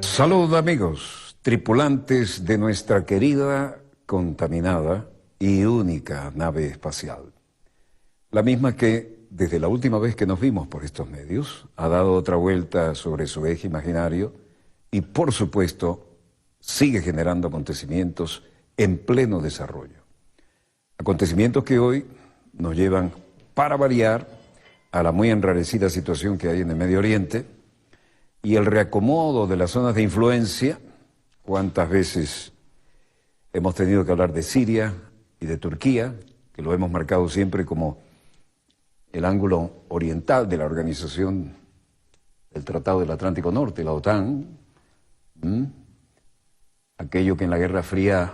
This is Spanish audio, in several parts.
Salud amigos, tripulantes de nuestra querida, contaminada y única nave espacial. La misma que, desde la última vez que nos vimos por estos medios, ha dado otra vuelta sobre su eje imaginario y, por supuesto, sigue generando acontecimientos en pleno desarrollo. Acontecimientos que hoy nos llevan, para variar, a la muy enrarecida situación que hay en el Medio Oriente y el reacomodo de las zonas de influencia. Cuántas veces hemos tenido que hablar de Siria y de Turquía, que lo hemos marcado siempre como el ángulo oriental de la organización del Tratado del Atlántico Norte, la OTAN, aquello que en la Guerra Fría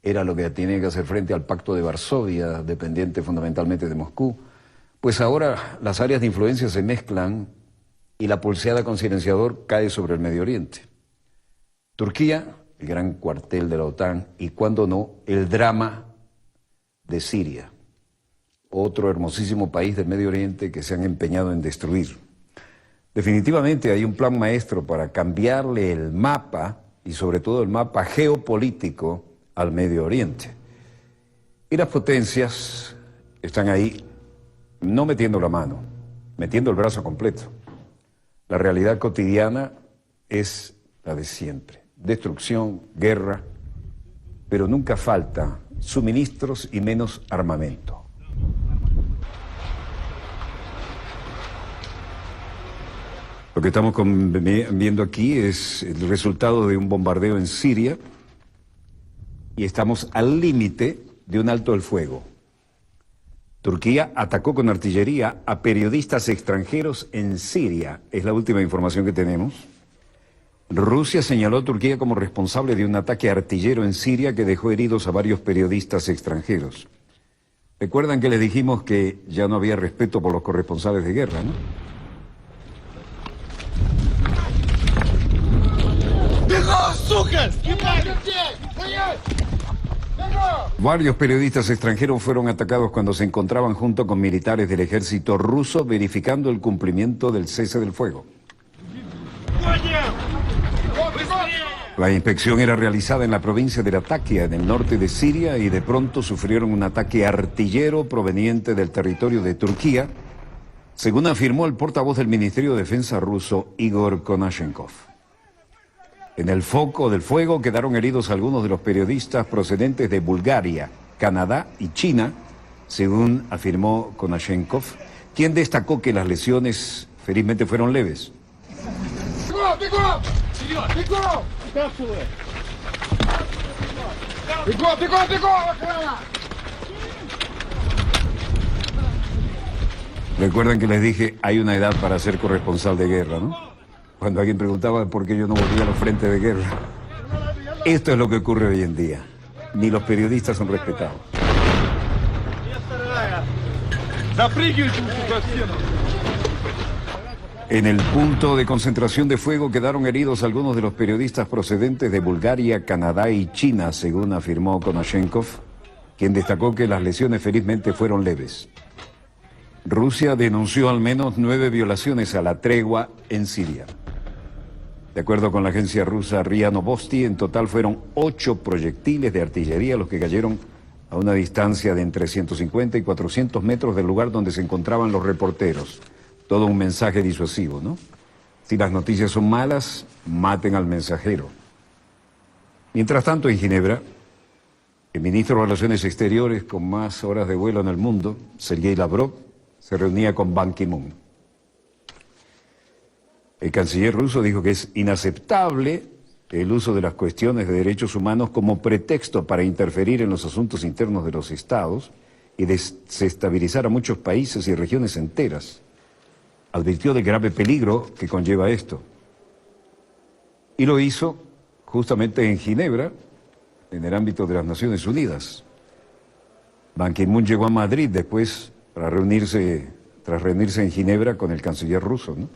era lo que tenía que hacer frente al Pacto de Varsovia, dependiente fundamentalmente de Moscú. Pues ahora las áreas de influencia se mezclan y la pulseada con silenciador cae sobre el Medio Oriente. Turquía, el gran cuartel de la OTAN, y cuando no, el drama de Siria, otro hermosísimo país del Medio Oriente que se han empeñado en destruir. Definitivamente hay un plan maestro para cambiarle el mapa, y sobre todo el mapa geopolítico, al Medio Oriente. Y las potencias están ahí, no metiendo la mano, metiendo el brazo completo. La realidad cotidiana es la de siempre. Destrucción, guerra, pero nunca falta suministros y menos armamento. Lo que estamos viendo aquí es el resultado de un bombardeo en Siria y estamos al límite de un alto el fuego. Turquía atacó con artillería a periodistas extranjeros en Siria, es la última información que tenemos. Rusia señaló a Turquía como responsable de un ataque artillero en Siria que dejó heridos a varios periodistas extranjeros. Recuerdan que les dijimos que ya no había respeto por los corresponsales de guerra, ¿no? Varios periodistas extranjeros fueron atacados cuando se encontraban junto con militares del ejército ruso verificando el cumplimiento del cese del fuego. La inspección era realizada en la provincia de Latakia, en el norte de Siria, y de pronto sufrieron un ataque artillero proveniente del territorio de Turquía, según afirmó el portavoz del Ministerio de Defensa ruso, Igor Konashenkov. En el foco del fuego quedaron heridos algunos de los periodistas procedentes de Bulgaria, Canadá y China, según afirmó Konashenkov, quien destacó que las lesiones felizmente fueron leves. Recuerdan que les dije, hay una edad para ser corresponsal de guerra, ¿no? Cuando alguien preguntaba por qué yo no volvía a los frentes de guerra. Esto es lo que ocurre hoy en día. Ni los periodistas son respetados. En el punto de concentración de fuego quedaron heridos algunos de los periodistas procedentes de Bulgaria, Canadá y China, según afirmó Konashenkov, quien destacó que las lesiones felizmente fueron leves. Rusia denunció al menos 9 violaciones a la tregua en Siria. De acuerdo con la agencia rusa RIA Novosti, en total fueron 8 proyectiles de artillería los que cayeron a una distancia de entre 150 y 400 metros del lugar donde se encontraban los reporteros. Todo un mensaje disuasivo, ¿no? Si las noticias son malas, maten al mensajero. Mientras tanto, en Ginebra, el ministro de Relaciones Exteriores con más horas de vuelo en el mundo, Sergei Lavrov, se reunía con Ban Ki-moon. El canciller ruso dijo que es inaceptable el uso de las cuestiones de derechos humanos como pretexto para interferir en los asuntos internos de los estados y desestabilizar a muchos países y regiones enteras. Advirtió del grave peligro que conlleva esto. Y lo hizo justamente en Ginebra, en el ámbito de las Naciones Unidas. Ban Ki-moon llegó a Madrid después tras reunirse en Ginebra con el canciller ruso, ¿no?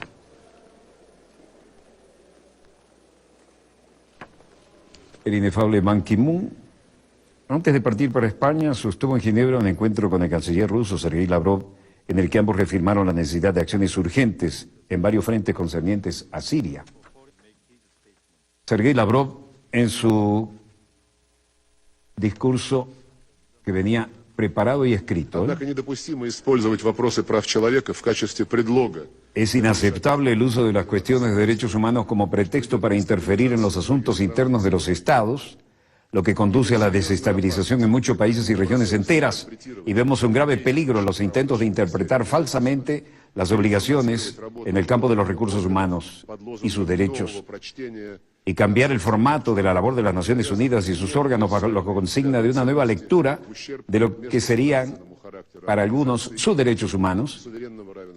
El inefable Ban Ki-moon, antes de partir para España, sostuvo en Ginebra un encuentro con el canciller ruso Sergei Lavrov, en el que ambos reafirmaron la necesidad de acciones urgentes en varios frentes concernientes a Siria. Sergei Lavrov, en su discurso que venía preparado y escrito, es inaceptable el uso de las cuestiones de derechos humanos como pretexto para interferir en los asuntos internos de los estados, lo que conduce a la desestabilización en muchos países y regiones enteras, y vemos un grave peligro en los intentos de interpretar falsamente las obligaciones en el campo de los recursos humanos y sus derechos, y cambiar el formato de la labor de las Naciones Unidas y sus órganos bajo la consigna de una nueva lectura de lo que serían, para algunos, sus derechos humanos,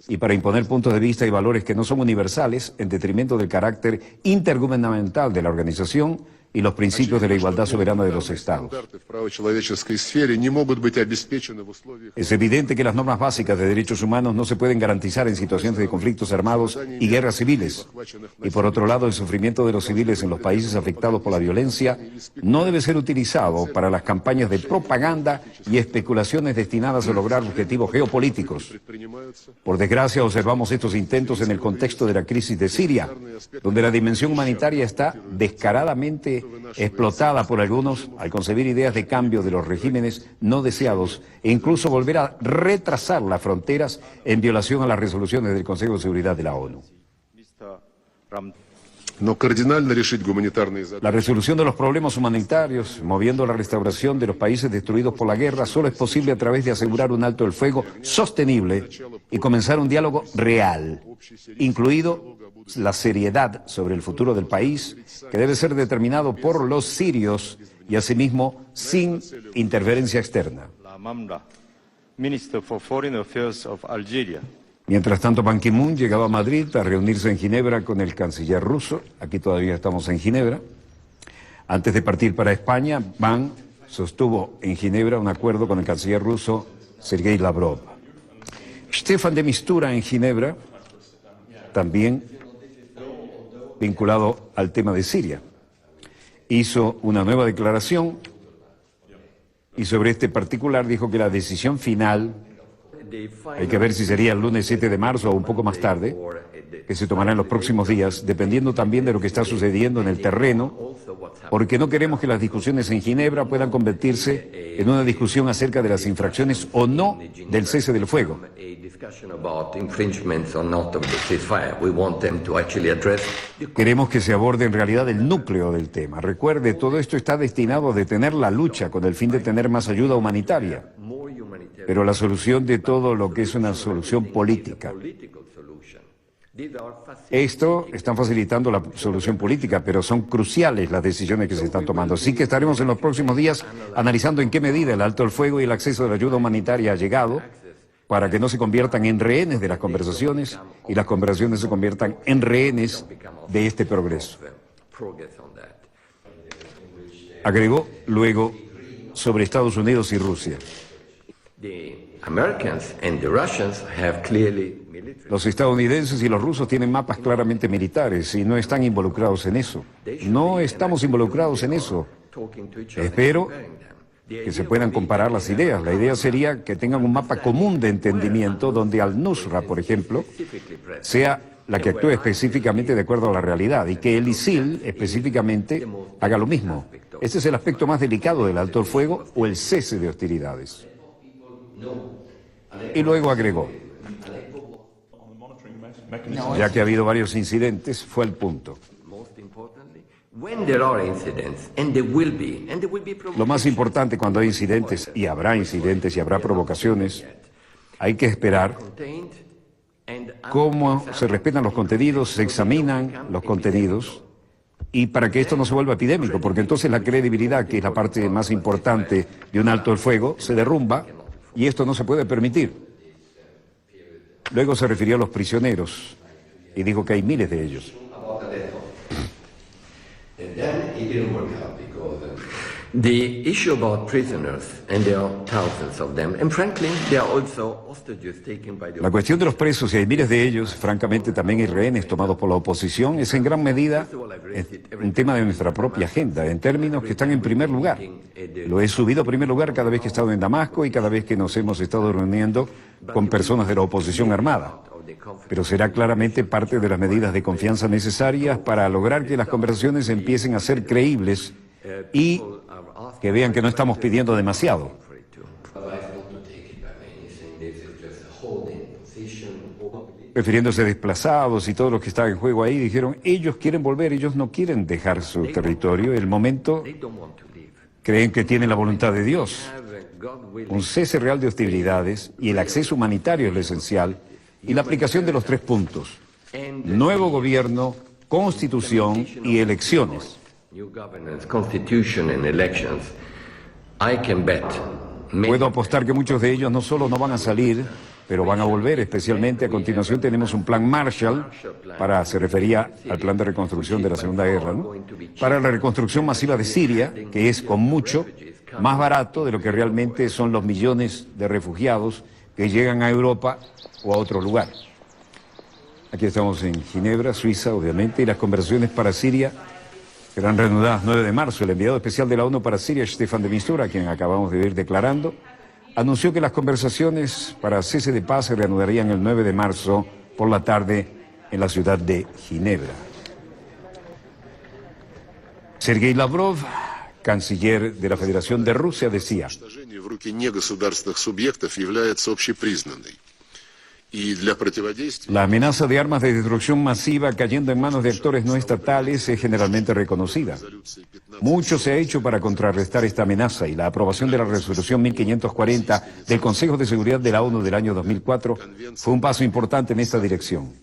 y para imponer puntos de vista y valores que no son universales en detrimento del carácter intergubernamental de la organización y los principios de la igualdad soberana de los estados. Es evidente que las normas básicas de derechos humanos no se pueden garantizar en situaciones de conflictos armados y guerras civiles. Y por otro lado, el sufrimiento de los civiles en los países afectados por la violencia no debe ser utilizado para las campañas de propaganda y especulaciones destinadas a lograr objetivos geopolíticos. Por desgracia, observamos estos intentos en el contexto de la crisis de Siria, donde la dimensión humanitaria está descaradamente explotada por algunos al concebir ideas de cambio de los regímenes no deseados e incluso volver a retrasar las fronteras en violación a las resoluciones del Consejo de Seguridad de la ONU. La resolución de los problemas humanitarios, moviendo la restauración de los países destruidos por la guerra, solo es posible a través de asegurar un alto el fuego sostenible y comenzar un diálogo real, incluido la seriedad sobre el futuro del país, que debe ser determinado por los sirios y asimismo sin interferencia externa. Mientras tanto, Ban Ki-moon llegaba a Madrid a reunirse en Ginebra con el canciller ruso. Aquí todavía estamos en Ginebra. Antes de partir para España, Ban sostuvo en Ginebra un acuerdo con el canciller ruso Sergei Lavrov. Stefan de Mistura en Ginebra, también vinculado al tema de Siria, hizo una nueva declaración y sobre este particular dijo que la decisión final, hay que ver si sería el lunes 7 de marzo o un poco más tarde, que se tomará en los próximos días, dependiendo también de lo que está sucediendo en el terreno, porque no queremos que las discusiones en Ginebra puedan convertirse en una discusión acerca de las infracciones o no del cese del fuego. Queremos que se aborde en realidad el núcleo del tema. Recuerde, todo esto está destinado a detener la lucha con el fin de tener más ayuda humanitaria. Pero la solución de todo lo que es una solución política. Esto están facilitando la solución política, pero son cruciales las decisiones que se están tomando. Así que estaremos en los próximos días analizando en qué medida el alto el fuego y el acceso de la ayuda humanitaria ha llegado para que no se conviertan en rehenes de las conversaciones y las conversaciones se conviertan en rehenes de este progreso. Agregó luego sobre Estados Unidos y Rusia. Los estadounidenses y los rusos tienen mapas claramente militares y no están involucrados en eso. No estamos involucrados en eso. Espero que se puedan comparar las ideas. La idea sería que tengan un mapa común de entendimiento donde Al-Nusra, por ejemplo, sea la que actúe específicamente de acuerdo a la realidad y que el ISIL específicamente haga lo mismo. Este es el aspecto más delicado del alto el fuego o el cese de hostilidades. Y luego agregó, ya que ha habido varios incidentes, fue el punto. Lo más importante cuando hay incidentes, y habrá provocaciones, hay que esperar cómo se respetan los contenidos, se examinan los contenidos, y para que esto no se vuelva epidémico, porque entonces la credibilidad, que es la parte más importante de un alto el fuego, se derrumba, y esto no se puede permitir. Luego se refirió a los prisioneros, y dijo que hay miles de ellos. The issue about prisoners, and there are thousands of them, and frankly, there are also hostages taken by the La cuestión de los presos, y hay miles de ellos, francamente también hay rehenes tomados por la oposición, es en gran medida un tema de nuestra propia agenda, en términos que están en primer lugar. Lo he subido a primer lugar cada vez que he estado en Damasco y cada vez que nos hemos estado reuniendo con personas de la oposición armada. Pero será claramente parte de las medidas de confianza necesarias para lograr que las conversaciones empiecen a ser creíbles y que vean que no estamos pidiendo demasiado. Refiriéndose a desplazados y todo lo que está en juego ahí, dijeron, ellos quieren volver, ellos no quieren dejar su territorio. El momento, creen que tienen la voluntad de Dios. Un cese real de hostilidades y el acceso humanitario es lo esencial, y la aplicación de los 3 puntos. Nuevo gobierno, constitución y elecciones. Puedo apostar que muchos de ellos no solo no van a salir, pero van a volver. Especialmente a continuación tenemos un plan Marshall, se refería al plan de reconstrucción de la Segunda Guerra, ¿no? Para la reconstrucción masiva de Siria, que es con mucho más barato de lo que realmente son los millones de refugiados que llegan a Europa o a otro lugar. Aquí estamos en Ginebra, Suiza, obviamente, y las conversaciones para Siria serán reanudadas 9 de marzo. El enviado especial de la ONU para Siria, Stefan de Mistura, a quien acabamos de ir declarando, anunció que las conversaciones para cese de paz se reanudarían el 9 de marzo por la tarde en la ciudad de Ginebra. Sergei Lavrov, canciller de la Federación de Rusia, decía: la amenaza de armas de destrucción masiva cayendo en manos de actores no estatales es generalmente reconocida. Mucho se ha hecho para contrarrestar esta amenaza y la aprobación de la resolución 1540 del Consejo de Seguridad de la ONU del año 2004 fue un paso importante en esta dirección.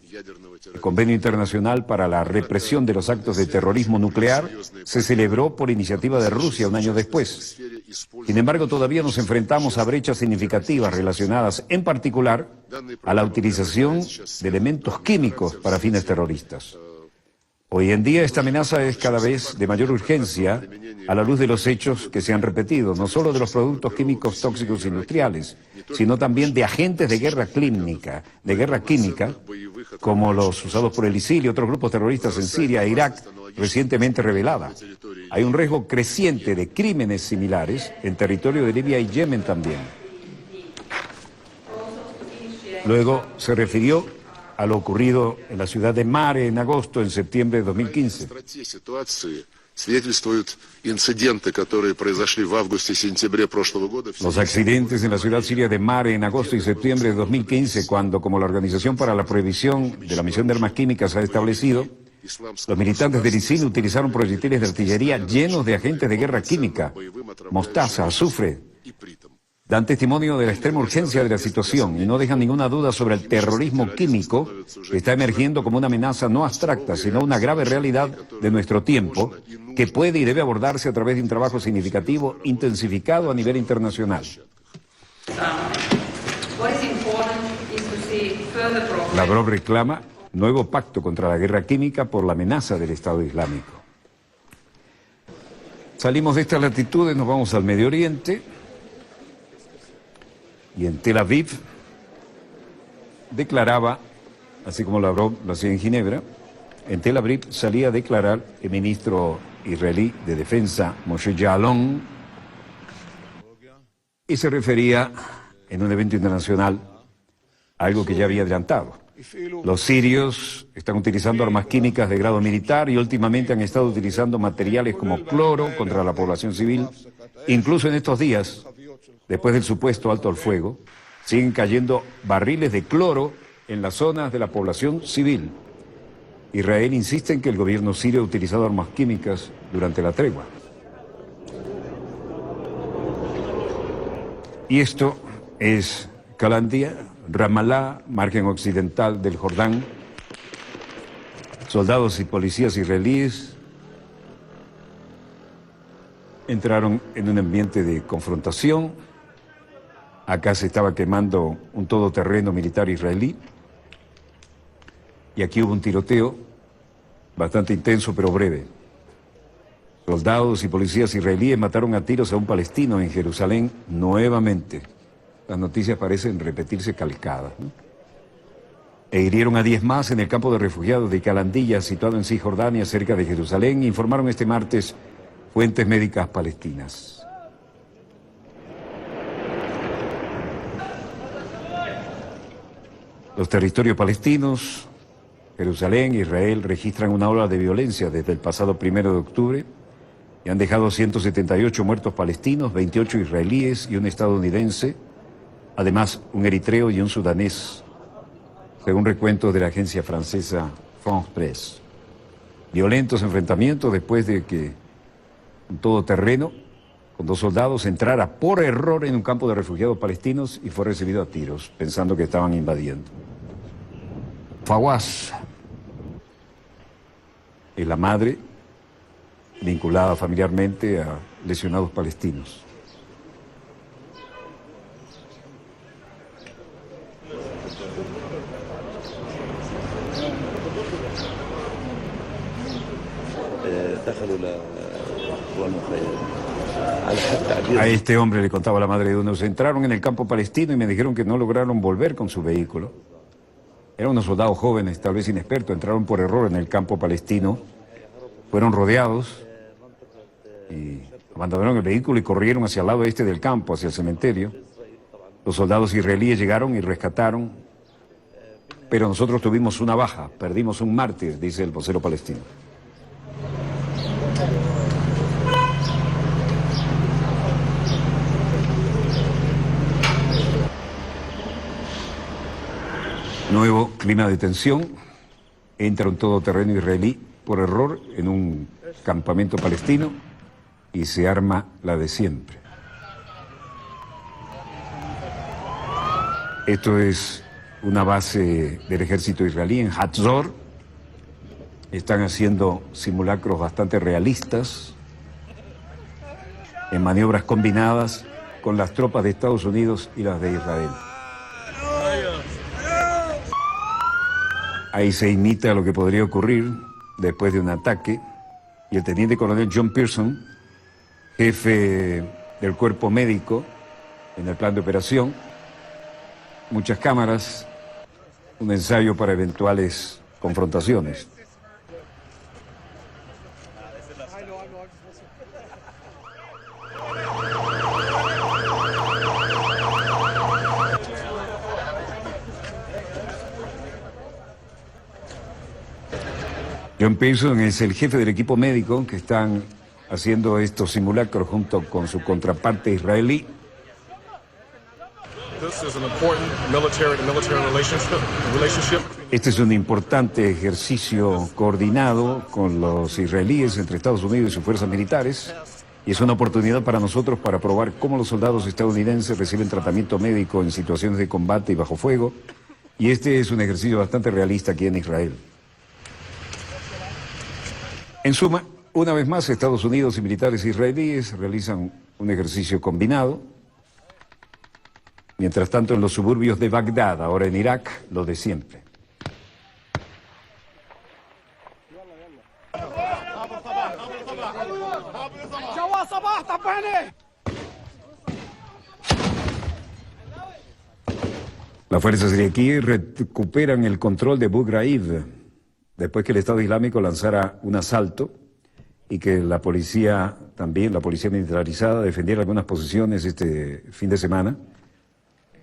El Convenio Internacional para la Represión de los Actos de Terrorismo Nuclear se celebró por iniciativa de Rusia un año después. Sin embargo, todavía nos enfrentamos a brechas significativas relacionadas, en particular, a la utilización de elementos químicos para fines terroristas. Hoy en día esta amenaza es cada vez de mayor urgencia a la luz de los hechos que se han repetido, no solo de los productos químicos tóxicos industriales, sino también de agentes de guerra química, como los usados por el ISIL y otros grupos terroristas en Siria e Irak, recientemente revelada. Hay un riesgo creciente de crímenes similares en territorio de Libia y Yemen también. Luego se refirió a lo ocurrido en la ciudad de Mare en agosto, en septiembre de 2015. Los accidentes en la ciudad siria de Mare en agosto y septiembre de 2015, cuando, como la Organización para la Prohibición de la Emisión de Armas Químicas ha establecido, los militantes del ISIL utilizaron proyectiles de artillería llenos de agentes de guerra química, mostaza, azufre, dan testimonio de la extrema urgencia de la situación y no dejan ninguna duda sobre el terrorismo químico que está emergiendo como una amenaza no abstracta, sino una grave realidad de nuestro tiempo que puede y debe abordarse a través de un trabajo significativo intensificado a nivel internacional. Lavrov reclama nuevo pacto contra la guerra química por la amenaza del Estado Islámico. Salimos de estas latitudes, nos vamos al Medio Oriente. Y en Tel Aviv declaraba, así como Lavrov lo hacía en Ginebra, en Tel Aviv salía a declarar el ministro israelí de Defensa, Moshe Ya'alon, y se refería en un evento internacional a algo que ya había adelantado. Los sirios están utilizando armas químicas de grado militar y últimamente han estado utilizando materiales como cloro contra la población civil. Incluso en estos días, después del supuesto alto al fuego, siguen cayendo barriles de cloro en las zonas de la población civil. Israel insiste en que el gobierno sirio ha utilizado armas químicas durante la tregua. Y esto es Calandia, Ramallah, margen occidental del Jordán. Soldados y policías israelíes entraron en un ambiente de confrontación. Acá se estaba quemando un todoterreno militar israelí. Y aquí hubo un tiroteo bastante intenso pero breve. Soldados y policías israelíes mataron a tiros a un palestino en Jerusalén nuevamente. Las noticias parecen repetirse calcadas, ¿no? E hirieron a 10 más en el campo de refugiados de Calandilla, situado en Cisjordania, cerca de Jerusalén, informaron este martes fuentes médicas palestinas. Los territorios palestinos, Jerusalén e Israel, registran una ola de violencia desde el pasado 1 de octubre y han dejado 178 muertos palestinos, 28 israelíes y un estadounidense, además un eritreo y un sudanés, según recuentos de la agencia francesa France Presse. Violentos enfrentamientos después de que un todoterreno con 2 soldados entrara por error en un campo de refugiados palestinos y fue recibido a tiros, pensando que estaban invadiendo. Fawaz es la madre vinculada familiarmente a lesionados palestinos. A este hombre, le contaba la madre de unos, entraron en el campo palestino y me dijeron que no lograron volver con su vehículo. Eran unos soldados jóvenes, tal vez inexpertos, entraron por error en el campo palestino, fueron rodeados y abandonaron el vehículo y corrieron hacia el lado este del campo, hacia el cementerio. Los soldados israelíes llegaron y rescataron, pero nosotros tuvimos una baja, perdimos un mártir, dice el vocero palestino. Nuevo clima de tensión, entra un todoterreno israelí por error en un campamento palestino y se arma la de siempre. Esto es una base del ejército israelí en Hatzor. Están haciendo simulacros bastante realistas en maniobras combinadas con las tropas de Estados Unidos y las de Israel. Ahí se imita lo que podría ocurrir después de un ataque, y el teniente coronel John Pearson, jefe del cuerpo médico en el plan de operación, muchas cámaras, un ensayo para eventuales confrontaciones. John Pearson es el jefe del equipo médico que están haciendo estos simulacros junto con su contraparte israelí. Este es un importante ejercicio coordinado con los israelíes entre Estados Unidos y sus fuerzas militares, y es una oportunidad para nosotros para probar cómo los soldados estadounidenses reciben tratamiento médico en situaciones de combate y bajo fuego, y este es un ejercicio bastante realista aquí en Israel. En suma, una vez más, Estados Unidos y militares israelíes realizan un ejercicio combinado. Mientras tanto, en los suburbios de Bagdad, ahora en Irak, lo de siempre. Las fuerzas iraquíes recuperan el control de Abu Ghraib después que el Estado Islámico lanzara un asalto y que la policía, también la policía militarizada, defendiera algunas posiciones este fin de semana.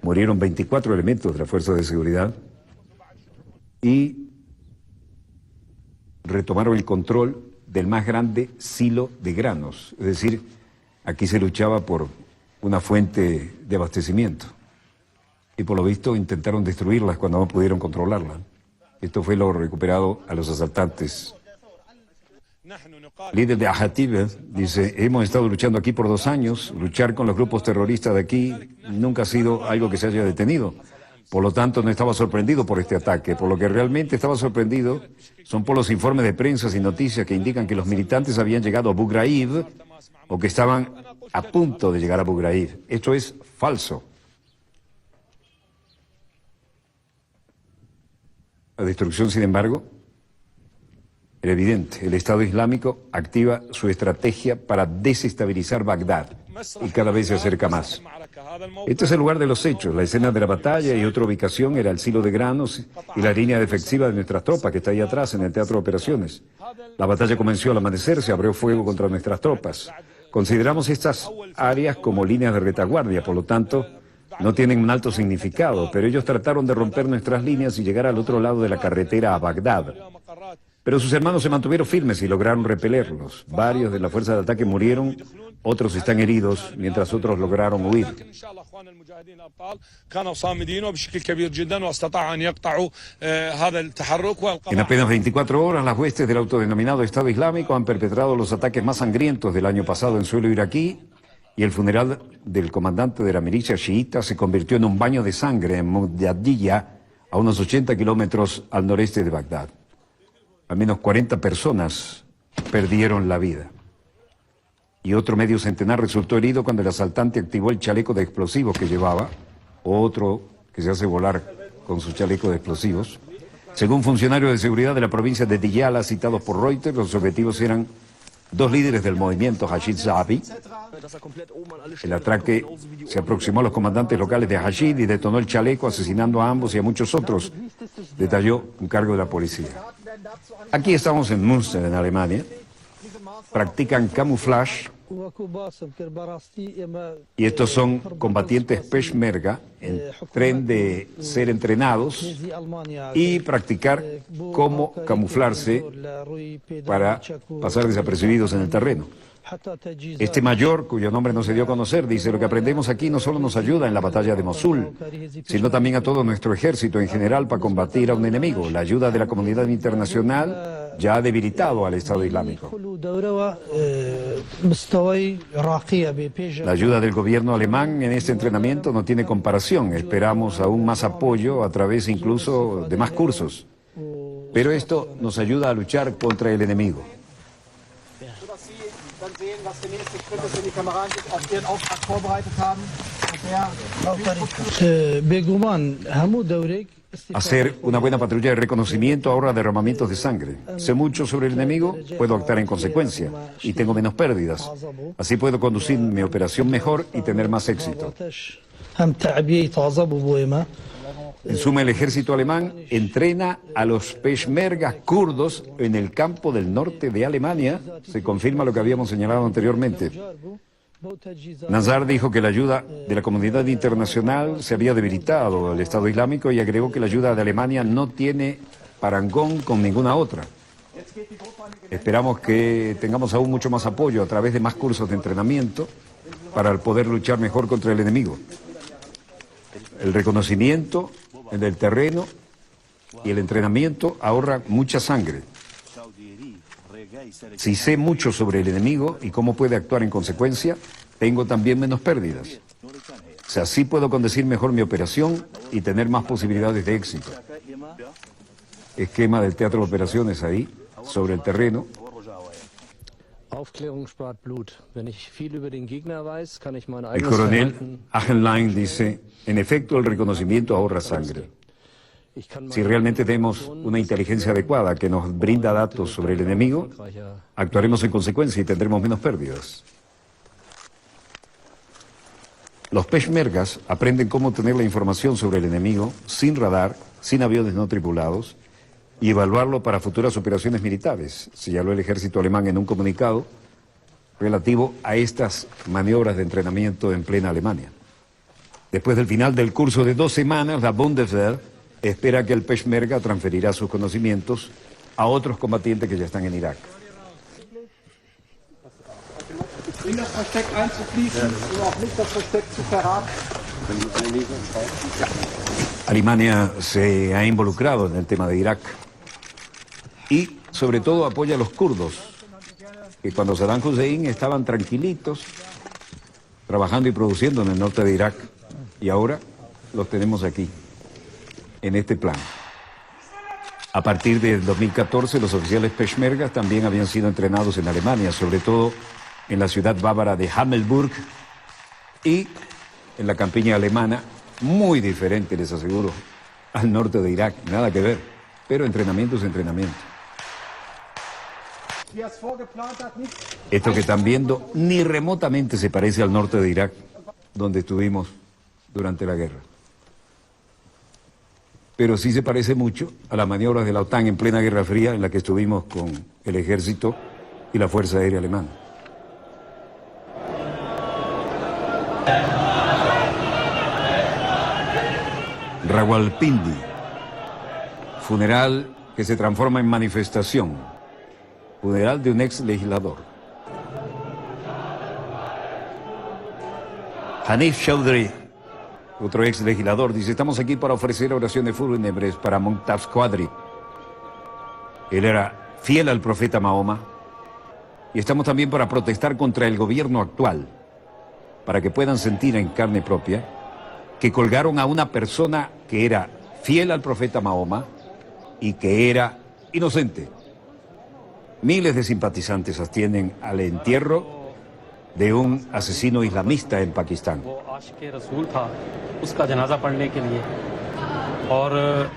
Murieron 24 elementos de las fuerzas de seguridad y retomaron el control del más grande silo de granos. Es decir, aquí se luchaba por una fuente de abastecimiento y por lo visto intentaron destruirlas cuando no pudieron controlarla. Esto fue lo recuperado a los asaltantes. El líder de Ahatib dice, hemos estado luchando aquí por 2 años, luchar con los grupos terroristas de aquí nunca ha sido algo que se haya detenido. Por lo tanto, no estaba sorprendido por este ataque. Por lo que realmente estaba sorprendido son por los informes de prensa y noticias que indican que los militantes habían llegado a Abu Ghraib o que estaban a punto de llegar a Abu Ghraib. Esto es falso. La destrucción, sin embargo, Era evidente, el Estado Islámico activa su estrategia para desestabilizar Bagdad y cada vez se acerca más. Este es el lugar de los hechos, la escena de la batalla, y otra ubicación era el silo de granos y la línea defensiva de nuestras tropas que está ahí atrás en el teatro de operaciones. La batalla comenzó al amanecer, se abrió fuego contra nuestras tropas. Consideramos estas áreas como líneas de retaguardia, por lo tanto, no tienen un alto significado, pero ellos trataron de romper nuestras líneas y llegar al otro lado de la carretera a Bagdad. Pero sus hermanos se mantuvieron firmes y lograron repelerlos. Varios de la fuerza de ataque murieron, otros están heridos, mientras otros lograron huir. En apenas 24 horas, las huestes del autodenominado Estado Islámico han perpetrado los ataques más sangrientos del año pasado en suelo iraquí, y el funeral del comandante de la milicia chiita se convirtió en un baño de sangre en Mudadiyah, a unos 80 kilómetros al noreste de Bagdad. Al menos 40 personas perdieron la vida. Y otro medio centenar resultó herido cuando el asaltante activó el chaleco de explosivos que llevaba, otro que se hace volar con su chaleco de explosivos. Según funcionarios de seguridad de la provincia de Diyala citados por Reuters, los objetivos eran dos líderes del movimiento Hashid Shaabi. El ataque se aproximó a los comandantes locales de Hashid y detonó el chaleco, asesinando a ambos y a muchos otros, detalló un cargo de la policía. Aquí estamos en Münster, en Alemania. Practican camuflaje y estos son combatientes Peshmerga en tren de ser entrenados y practicar cómo camuflarse para pasar desapercibidos en el terreno. Este mayor, cuyo nombre no se dio a conocer, dice: lo que aprendemos aquí no solo nos ayuda en la batalla de Mosul, sino también a todo nuestro ejército en general para combatir a un enemigo. La ayuda de la comunidad internacional ya ha debilitado al Estado Islámico. La ayuda del gobierno alemán en este entrenamiento no tiene comparación. Esperamos aún más apoyo a través incluso de más cursos. Pero esto nos ayuda a luchar contra el enemigo. Hacer una buena patrulla de reconocimiento ahorra derramamientos de sangre. Sé mucho sobre el enemigo, puedo actuar en consecuencia y tengo menos pérdidas. Así puedo conducir mi operación mejor y tener más éxito. En suma, el ejército alemán entrena a los peshmergas kurdos en el campo del norte de Alemania. Se confirma lo que habíamos señalado anteriormente. Nazar dijo que la ayuda de la comunidad internacional se había debilitado al Estado Islámico y agregó que la ayuda de Alemania no tiene parangón con ninguna otra. Esperamos que tengamos aún mucho más apoyo a través de más cursos de entrenamiento para poder luchar mejor contra el enemigo. El reconocimiento en el terreno y el entrenamiento ahorra mucha sangre. Si sé mucho sobre el enemigo y cómo puede actuar en consecuencia, tengo también menos pérdidas. O sea, así puedo conducir mejor mi operación y tener más posibilidades de éxito. Esquema del teatro de operaciones ahí, sobre el terreno. El coronel Achenlein dice: en efecto, el reconocimiento ahorra sangre. Si realmente tenemos una inteligencia adecuada que nos brinda datos sobre el enemigo, actuaremos en consecuencia y tendremos menos pérdidas. Los peshmergas aprenden cómo obtener la información sobre el enemigo sin radar, sin aviones no tripulados, y evaluarlo para futuras operaciones militares, señaló el ejército alemán en un comunicado relativo a estas maniobras de entrenamiento en plena Alemania. Después del final del curso de 2 semanas, la Bundeswehr espera que el Peshmerga transferirá sus conocimientos a otros combatientes que ya están en Irak. Alemania se ha involucrado en el tema de Irak y sobre todo apoya a los kurdos, que cuando Saddam Hussein estaban tranquilitos trabajando y produciendo en el norte de Irak, y ahora los tenemos aquí, en este plan. A partir del 2014, los oficiales peshmergas también habían sido entrenados en Alemania, sobre todo en la ciudad bávara de Hammelburg y en la campiña alemana, muy diferente, les aseguro, al norte de Irak, nada que ver, pero entrenamiento es entrenamiento. Esto que están viendo ni remotamente se parece al norte de Irak, donde estuvimos durante la guerra. Pero sí se parece mucho a las maniobras de la OTAN en plena Guerra Fría, en la que estuvimos con el ejército y la Fuerza Aérea Alemana. Rawalpindi, funeral que se transforma en manifestación, funeral de un ex legislador. Hanif Chaudhry, otro ex legislador, dice: estamos aquí para ofrecer oraciones fúnebres para Mumtaz Quadri. Él era fiel al profeta Mahoma. Y estamos también para protestar contra el gobierno actual, para que puedan sentir en carne propia que colgaron a una persona que era fiel al profeta Mahoma y que era inocente. Miles de simpatizantes ascienden al entierro de un asesino islamista en Pakistán.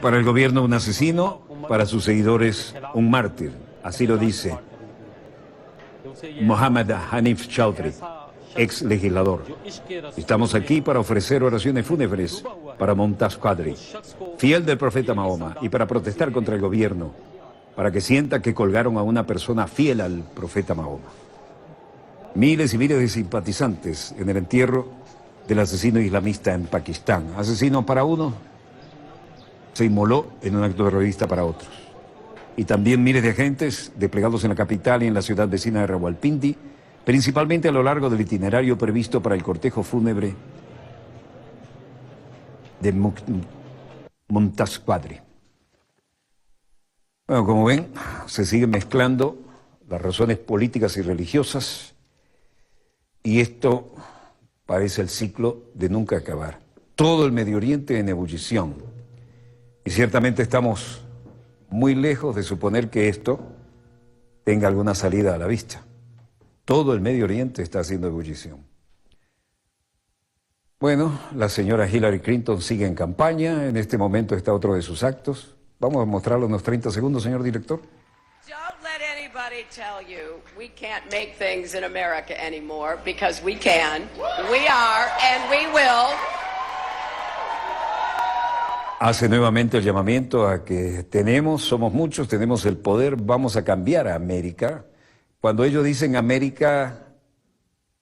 Para el gobierno un asesino, para sus seguidores un mártir, así lo dice Mohammad Hanif Chaudhry, ex legislador. Estamos aquí para ofrecer oraciones fúnebres para Mumtaz Quadri, fiel del profeta Mahoma, y para protestar contra el gobierno, para que sienta que colgaron a una persona fiel al profeta Mahoma. Miles y miles de simpatizantes en el entierro del asesino islamista en Pakistán. Asesino para uno, se inmoló en un acto terrorista para otros. Y también miles de agentes desplegados en la capital y en la ciudad vecina de Rawalpindi, principalmente a lo largo del itinerario previsto para el cortejo fúnebre de Mumtaz Quadri. Bueno, como ven, se siguen mezclando las razones políticas y religiosas, y esto parece el ciclo de nunca acabar. Todo el Medio Oriente en ebullición, y ciertamente estamos muy lejos de suponer que esto tenga alguna salida a la vista. Todo el Medio Oriente está haciendo ebullición. Bueno, la señora Hillary Clinton sigue en campaña. En este momento está otro de sus actos. Vamos a mostrarlo unos 30 segundos, señor director. Don't let anybody tell you we can't make things in America anymore, because we can, we are, and we will. Hace nuevamente el llamamiento a que somos muchos, tenemos el poder, vamos a cambiar a América. Cuando ellos dicen América,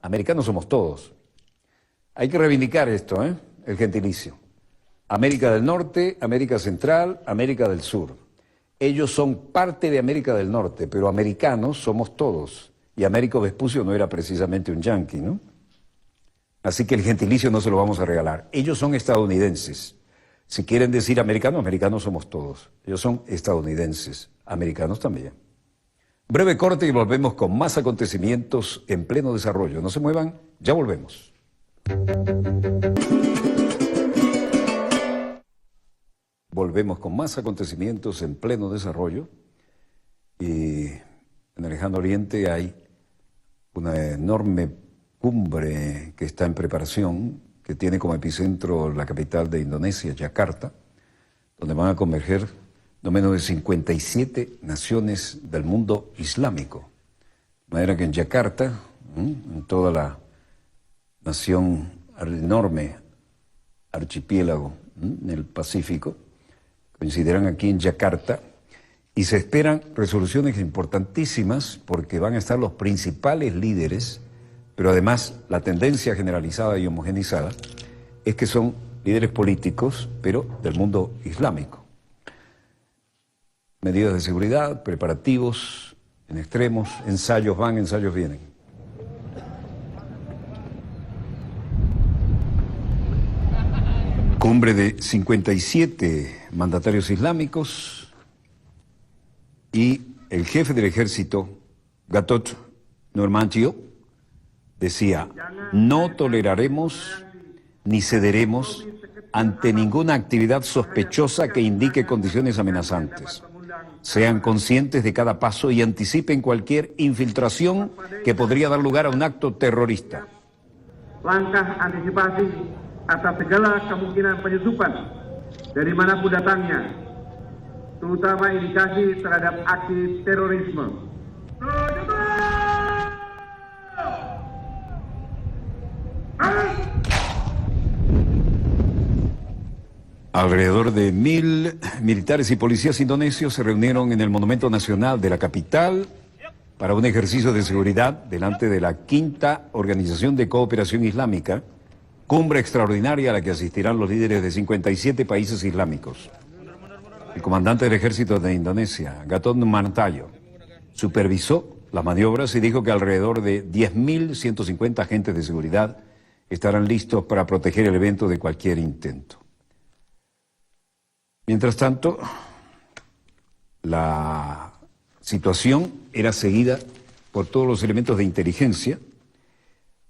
americanos somos todos. Hay que reivindicar esto, el gentilicio. América del Norte, América Central, América del Sur. Ellos son parte de América del Norte, pero americanos somos todos. Y Américo Vespucio no era precisamente un yanqui, ¿no? Así que el gentilicio no se lo vamos a regalar. Ellos son estadounidenses. Si quieren decir americanos, americanos somos todos. Ellos son estadounidenses, americanos también. Breve corte y volvemos con más acontecimientos en pleno desarrollo. No se muevan, ya volvemos. Volvemos con más acontecimientos en pleno desarrollo. Y en el lejano oriente hay una enorme cumbre que está en preparación, que tiene como epicentro la capital de Indonesia, Yakarta, donde van a converger no menos de 57 naciones del mundo islámico. De manera que en Yakarta, en toda la nación, el enorme archipiélago en el Pacífico, coincidirán aquí en Yakarta, y se esperan resoluciones importantísimas porque van a estar los principales líderes, pero además la tendencia generalizada y homogeneizada es que son líderes políticos, pero del mundo islámico. Medidas de seguridad, preparativos en extremos, ensayos van, ensayos vienen. Cumbre de 57 mandatarios islámicos y el jefe del ejército, Gatot Nurmantio, decía: no toleraremos ni cederemos ante ninguna actividad sospechosa que indique condiciones amenazantes. Sean conscientes de cada paso y anticipen cualquier infiltración que podría dar lugar a un acto terrorista. Langkah antisipasi atas segala kemungkinan penyusupan dari manapun datangnya, terutama indikasi terhadap aksi terorisme, Alrededor de 1.000 militares y policías indonesios se reunieron en el Monumento Nacional de la capital para un ejercicio de seguridad delante de la quinta Organización de Cooperación Islámica, cumbre extraordinaria a la que asistirán los líderes de 57 países islámicos. El comandante del ejército de Indonesia, Gatot Nurmantio, supervisó las maniobras y dijo que alrededor de 10.150 agentes de seguridad estarán listos para proteger el evento de cualquier intento. Mientras tanto, la situación era seguida por todos los elementos de inteligencia,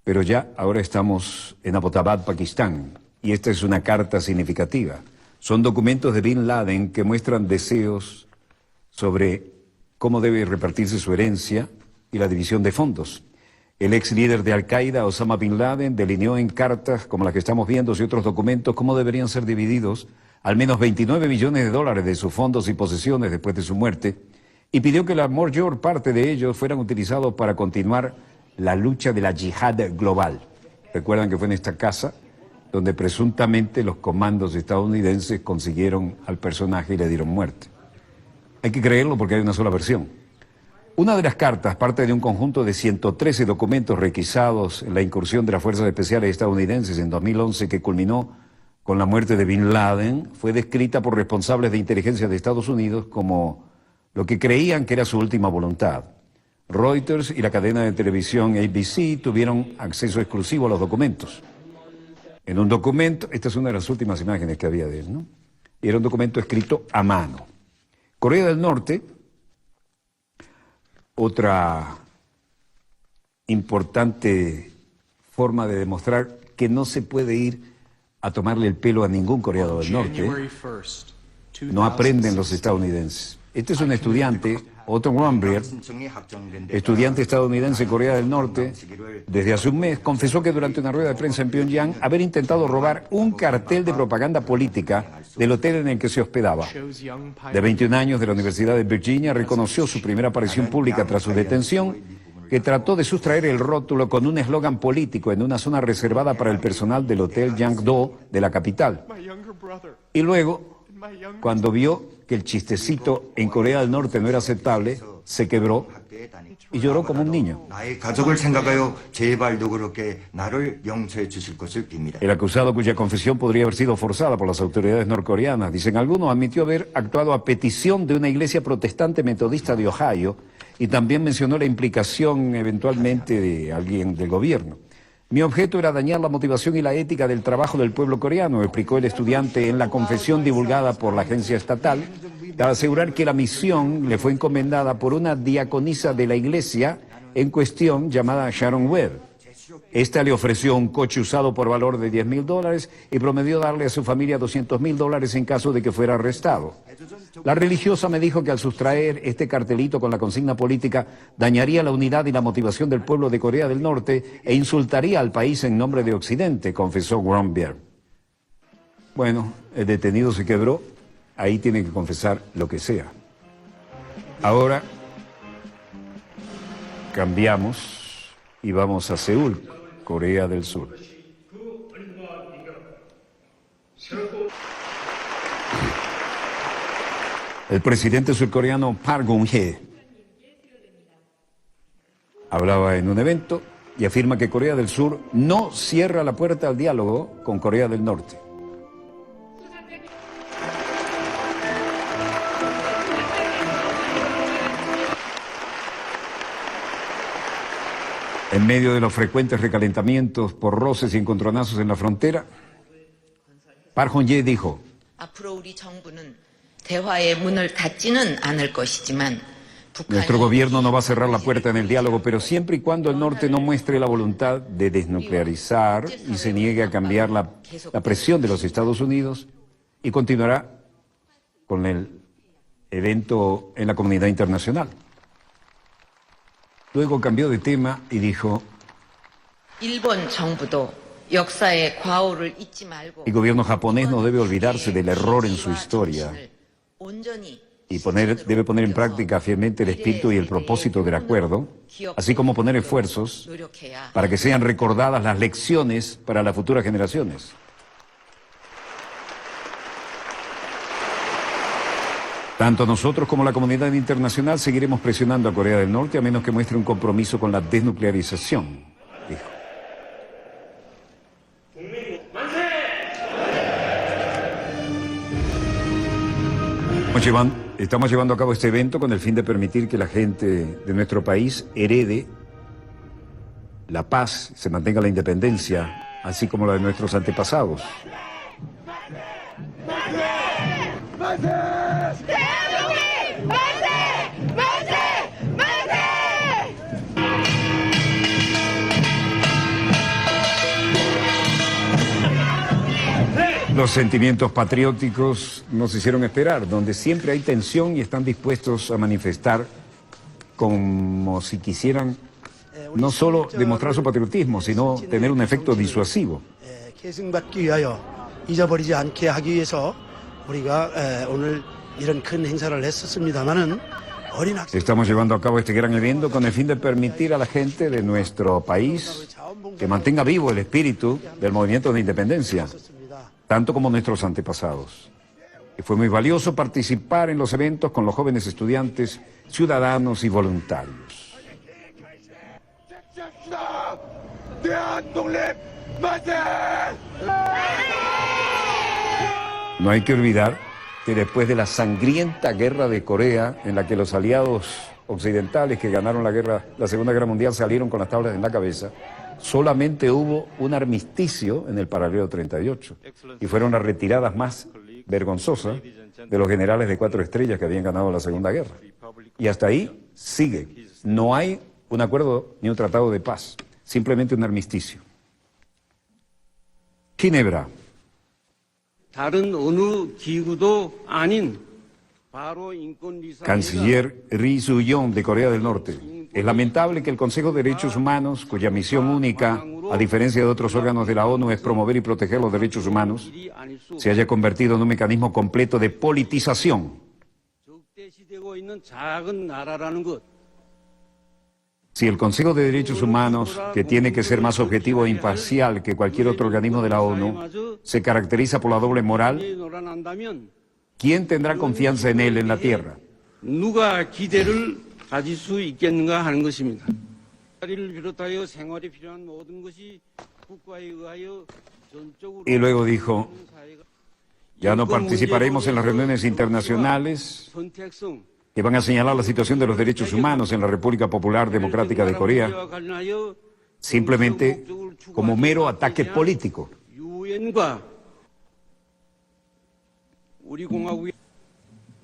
pero ya ahora estamos en Abbottabad, Pakistán, y esta es una carta significativa. Son documentos de Bin Laden que muestran deseos sobre cómo debe repartirse su herencia y la división de fondos. El ex líder de Al-Qaeda, Osama Bin Laden, delineó en cartas como las que estamos viendo y otros documentos cómo deberían ser divididos al menos 29 millones de dólares de sus fondos y posesiones después de su muerte, y pidió que la mayor parte de ellos fueran utilizados para continuar la lucha de la yihad global. Recuerdan que fue en esta casa donde presuntamente los comandos estadounidenses consiguieron al personaje y le dieron muerte. Hay que creerlo porque hay una sola versión. Una de las cartas, parte de un conjunto de 113 documentos requisados en la incursión de las Fuerzas Especiales estadounidenses en 2011 que culminó con la muerte de Bin Laden, fue descrita por responsables de inteligencia de Estados Unidos como lo que creían que era su última voluntad. Reuters y la cadena de televisión ABC tuvieron acceso exclusivo a los documentos. En un documento, esta es una de las últimas imágenes que había de él, ¿no? Era un documento escrito a mano. Corea del Norte, otra importante forma de demostrar que no se puede ir a tomarle el pelo a ningún coreano del norte. No aprenden los estadounidenses. Este es un estudiante, Otto Warmbier, estudiante estadounidense en Corea del Norte. Desde hace un mes confesó que durante una rueda de prensa en Pyongyang haber intentado robar un cartel de propaganda política del hotel en el que se hospedaba. De 21 años, de la Universidad de Virginia, reconoció su primera aparición pública tras su detención, que trató de sustraer el rótulo con un eslogan político en una zona reservada para el personal del Hotel Yangdo de la capital. Y luego, cuando vio que el chistecito en Corea del Norte no era aceptable, se quebró y lloró como un niño. El acusado, cuya confesión podría haber sido forzada por las autoridades norcoreanas, dicen algunos, admitió haber actuado a petición de una iglesia protestante metodista de Ohio y también mencionó la implicación eventualmente de alguien del gobierno. Mi objeto era dañar la motivación y la ética del trabajo del pueblo coreano, explicó el estudiante en la confesión divulgada por la agencia estatal, para asegurar que la misión le fue encomendada por una diaconisa de la iglesia en cuestión llamada Sharon Webb. Esta le ofreció un coche usado por valor de $10.000 y prometió darle a su familia $200.000 en caso de que fuera arrestado. La religiosa me dijo que al sustraer este cartelito con la consigna política dañaría la unidad y la motivación del pueblo de Corea del Norte e insultaría al país en nombre de Occidente, confesó Warmbier. Bueno, el detenido se quebró, ahí tiene que confesar lo que sea. Ahora cambiamos y vamos a Seúl, Corea del Sur. El presidente surcoreano Park Geun-hye hablaba en un evento y afirma que Corea del Sur no cierra la puerta al diálogo con Corea del Norte. En medio de los frecuentes recalentamientos por roces y encontronazos en la frontera, Park Geun-hye dijo: nuestro gobierno no va a cerrar la puerta en el diálogo, pero siempre y cuando el norte no muestre la voluntad de desnuclearizar y se niegue a cambiar la presión de los Estados Unidos, y continuará con el evento en la comunidad internacional. Luego cambió de tema y dijo: el gobierno japonés no debe olvidarse del error en su historia y debe poner en práctica fielmente el espíritu y el propósito del acuerdo, así como poner esfuerzos para que sean recordadas las lecciones para las futuras generaciones. Tanto nosotros como la comunidad internacional seguiremos presionando a Corea del Norte a menos que muestre un compromiso con la desnuclearización, dijo. Estamos llevando a cabo este evento con el fin de permitir que la gente de nuestro país herede la paz, se mantenga la independencia, así como la de nuestros antepasados. Los sentimientos patrióticos nos hicieron esperar, donde siempre hay tensión y están dispuestos a manifestar como si quisieran no solo demostrar su patriotismo, sino tener un efecto disuasivo. 계승받기 위하여 잊어버리지 않게 하기 위해서 우리가 오늘 이런 큰 행사를 했었습니다마는 어린 학생 Estamos llevando a cabo este gran evento con el fin de permitir a la gente de nuestro país que mantenga vivo el espíritu del movimiento de independencia, tanto como nuestros antepasados. Y fue muy valioso participar en los eventos con los jóvenes estudiantes, ciudadanos y voluntarios. No hay que olvidar que después de la sangrienta guerra de Corea, en la que los aliados occidentales que ganaron la Segunda Guerra Mundial salieron con las tablas en la cabeza, solamente hubo un armisticio en el paralelo 38 y fueron las retiradas más vergonzosas de los generales de 4 estrellas que habían ganado la Segunda Guerra. Y hasta ahí sigue. No hay un acuerdo ni un tratado de paz, simplemente un armisticio. Ginebra. 다른 어느 기구도 아닌 바로 인권리사 Canciller Ri Su-yong de Corea del Norte. Es lamentable que el Consejo de Derechos Humanos, cuya misión única, a diferencia de otros órganos de la ONU, es promover y proteger los derechos humanos, se haya convertido en un mecanismo completo de politización. 적대시되고 있는 작은 나라라는 것. Si el Consejo de Derechos Humanos, que tiene que ser más objetivo e imparcial que cualquier otro organismo de la ONU, se caracteriza por la doble moral, 논란한다면 ¿quién tendrá confianza en él en la tierra? 누가 기대를 가질 수 있겠는가 하는 것입니다. 자리를 비롯하여 생활에 필요한 모든 것이 국가에 의하여 전적으로 Y luego dijo, ya no participaremos en las reuniones internacionales 선택성 que van a señalar la situación de los derechos humanos en la República Popular Democrática de Corea, simplemente como mero ataque político. 유엔과 우리 공화국이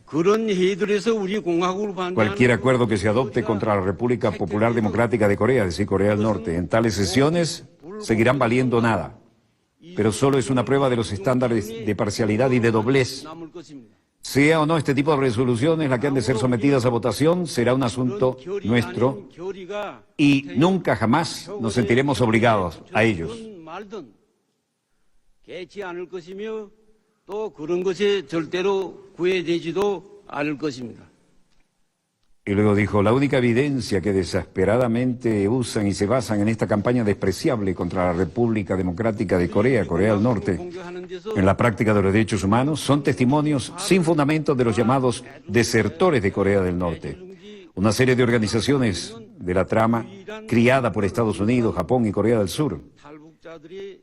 그런 회의들에서 우리 공화국을 반대하는 Cualquier acuerdo que se adopte contra la República Popular Democrática de Corea, es decir, Corea del Norte, en tales sesiones seguirán valiendo nada, pero solo es una prueba de los estándares de parcialidad y de doblez. 남을 것입니다. Sea o no este tipo de resoluciones la que han de ser sometidas a votación, será un asunto nuestro 교리가 y nunca jamás nos sentiremos obligados a ellos. 말든 개치 않을 것이며 또 그런 것에 절대로 구애되지도 않을 것입니다. Y luego dijo, la única evidencia que desesperadamente usan y se basan en esta campaña despreciable contra la República Democrática de Corea, Corea del Norte, en la práctica de los derechos humanos, son testimonios sin fundamento de los llamados desertores de Corea del Norte, una serie de organizaciones de la trama criada por Estados Unidos, Japón y Corea del Sur,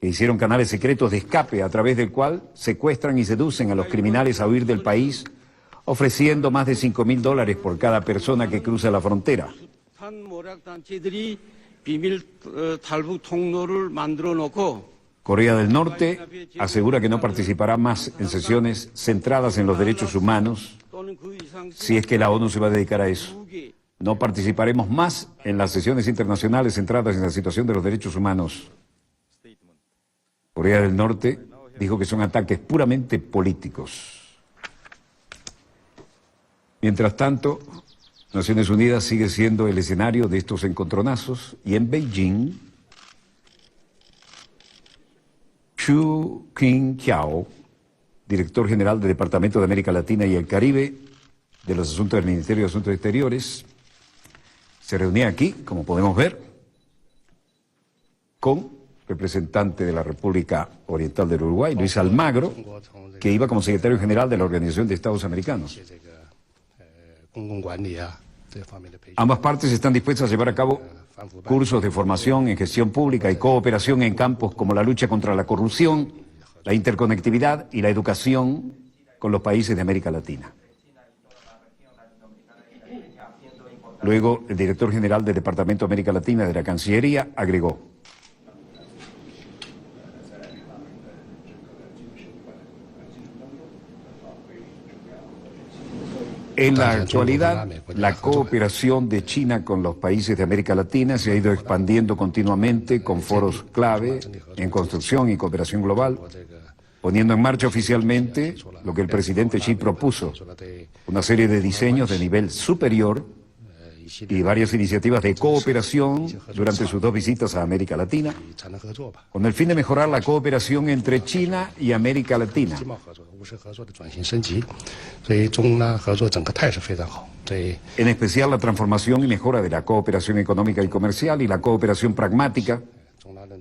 que hicieron canales secretos de escape a través del cual secuestran y seducen a los criminales a huir del país, ofreciendo más de $5,000 por cada persona que cruza la frontera. 탄모략단체들이 비밀 탈북 통로를 만들어 놓고 Corea del Norte asegura que no participará más en sesiones centradas en los derechos humanos 또는 그 이상 si es que la ONU se va a dedicar a eso. 국의 No participaremos más en las sesiones internacionales centradas en la situación de los derechos humanos. Corea del Norte dijo que son ataques puramente políticos. Mientras tanto, Naciones Unidas sigue siendo el escenario de estos encontronazos y en Beijing, Chu Qing-kiao, director general del Departamento de América Latina y el Caribe, de los Asuntos del Ministerio de Asuntos Exteriores se reunía aquí, como podemos ver, con representante de la República Oriental del Uruguay, Luis Almagro, que iba como secretario general de la Organización de Estados Americanos. Ambas partes están dispuestas a llevar a cabo cursos de formación en gestión pública y cooperación en campos como la lucha contra la corrupción, la interconectividad y la educación con los países de América Latina. Luego, el director general del Departamento de América Latina de la Cancillería agregó: en la actualidad, la cooperación de China con los países de América Latina se ha ido expandiendo continuamente con foros clave en construcción y cooperación global, poniendo en marcha oficialmente lo que el presidente Xi propuso, una serie de diseños de nivel superior y varias iniciativas de cooperación durante sus 2 visitas a América Latina, con el fin de mejorar la cooperación entre China y América Latina. En especial la transformación y mejora de la cooperación económica y comercial y la cooperación pragmática,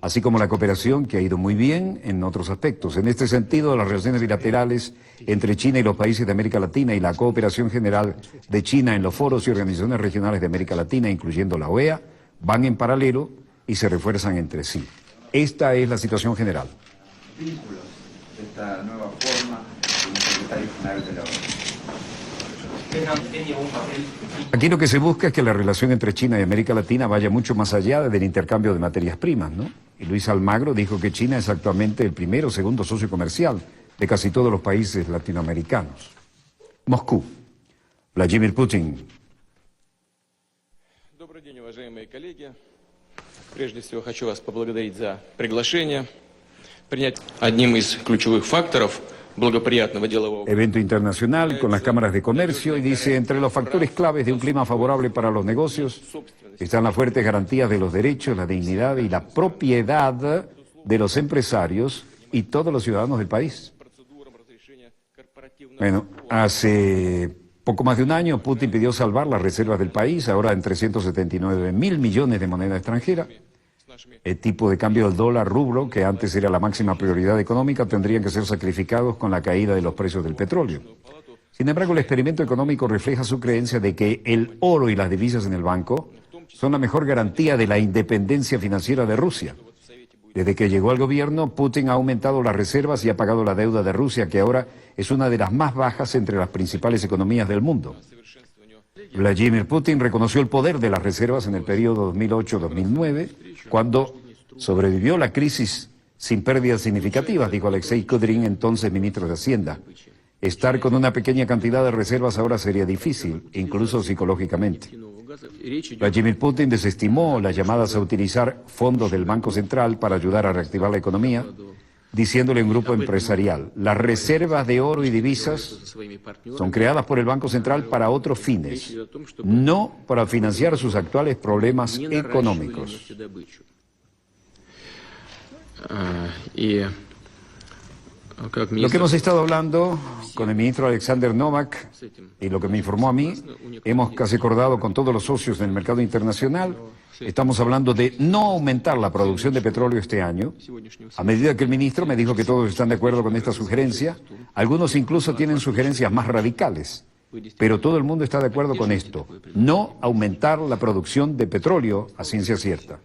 así como la cooperación que ha ido muy bien en otros aspectos. En este sentido, las relaciones bilaterales entre China y los países de América Latina y la cooperación general de China en los foros y organizaciones regionales de América Latina, incluyendo la OEA, van en paralelo y se refuerzan entre sí. Esta es la situación general. Vínculos de esta nueva forma como secretario general de la OEA. Aquí lo que se busca es que la relación entre China y América Latina vaya mucho más allá del intercambio de materias primas, ¿no? Y Luis Almagro dijo que China es actualmente el primero o segundo socio comercial de casi todos los países latinoamericanos. Moscú. Vladimir Putin. Добрый день, уважаемые коллеги. Прежде всего хочу вас поблагодарить за приглашение. Принять одним из ключевых факторов благоприятного делового... Evento internacional con las cámaras de comercio y dice, entre los factores claves de un clima favorable para los negocios están las fuertes garantías de los derechos, la dignidad y la propiedad de los empresarios y todos los ciudadanos del país. Bueno, hace poco más de un año Putin pidió salvar las reservas del país, ahora en 379.000 millones de moneda extranjera. El tipo de cambio del dólar rublo, que antes era la máxima prioridad económica, tendrían que ser sacrificados con la caída de los precios del petróleo. Sin embargo, el experimento económico refleja su creencia de que el oro y las divisas en el banco son la mejor garantía de la independencia financiera de Rusia. Desde que llegó al gobierno, Putin ha aumentado las reservas y ha pagado la deuda de Rusia, que ahora es una de las más bajas entre las principales economías del mundo. Vladimir Putin reconoció el poder de las reservas en el periodo 2008-2009, cuando sobrevivió la crisis sin pérdidas significativas, dijo Alexei Kudrin, entonces ministro de Hacienda. Estar con una pequeña cantidad de reservas ahora sería difícil, incluso psicológicamente. Vladimir Putin desestimó las llamadas a utilizar fondos del Banco Central para ayudar a reactivar la economía, diciéndole a un grupo empresarial, las reservas de oro y divisas son creadas por el Banco Central para otros fines, no para financiar sus actuales problemas económicos. Lo que hemos estado hablando con el ministro Alexander Novak y lo que me informó a mí, hemos casi acordado con todos los socios del mercado internacional. Estamos hablando de no aumentar la producción de petróleo este año. A medida que el ministro me dijo que todos están de acuerdo con esta sugerencia, algunos incluso tienen sugerencias más radicales. Pero todo el mundo está de acuerdo con esto, no aumentar la producción de petróleo a ciencia cierta.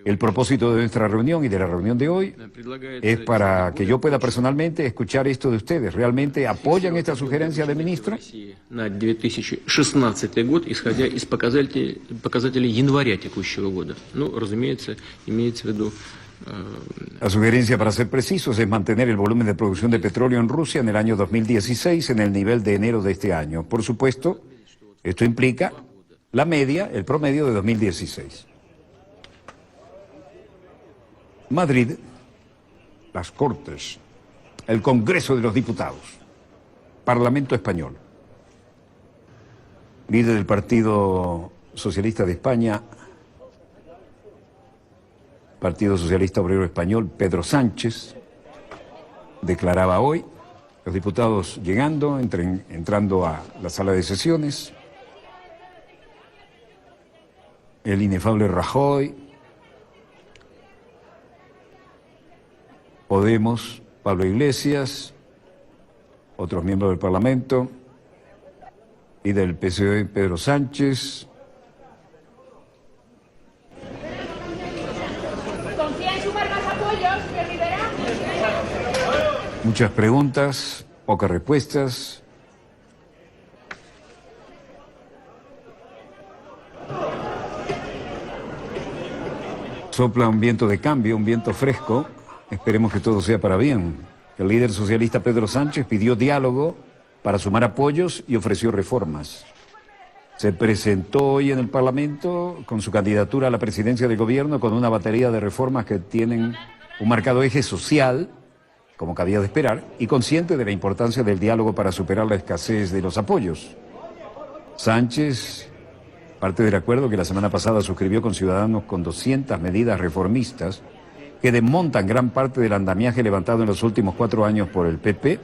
El propósito de nuestra reunión y de la reunión de hoy es para que yo pueda personalmente escuchar esto de ustedes. ¿Realmente apoyan esta sugerencia del ministro? На 2016 год, исходя из показателей января текущего года. Ну, разумеется, имеется в виду... La sugerencia, para ser precisos, es mantener el volumen de producción de petróleo en Rusia en el año 2016 en el nivel de enero de este año. Por supuesto, esto implica la media, el promedio de 2016. Madrid, las Cortes, el Congreso de los Diputados, Parlamento Español. Líder del Partido Socialista de España, Partido Socialista Obrero Español, Pedro Sánchez, declaraba hoy Los diputados llegando, entrando a la sala de sesiones. El inefable Rajoy. Podemos, Pablo Iglesias, otros miembros del Parlamento, y del PSOE, Pedro Sánchez. ¿Con quién sumar más apoyos, señor Rivera? Muchas preguntas, pocas respuestas. Sopla un viento de cambio, un viento fresco. Esperemos que todo sea para bien. El líder socialista Pedro Sánchez pidió diálogo para sumar apoyos y ofreció reformas. Se presentó hoy en el Parlamento con su candidatura a la presidencia del gobierno con una batería de reformas que tienen un marcado eje social, como cabía de esperar, y consciente de la importancia del diálogo para superar la escasez de los apoyos. Sánchez parte del acuerdo que la semana pasada suscribió con Ciudadanos con 200 medidas reformistas que desmontan gran parte del andamiaje levantado en los últimos 4 años por el PP,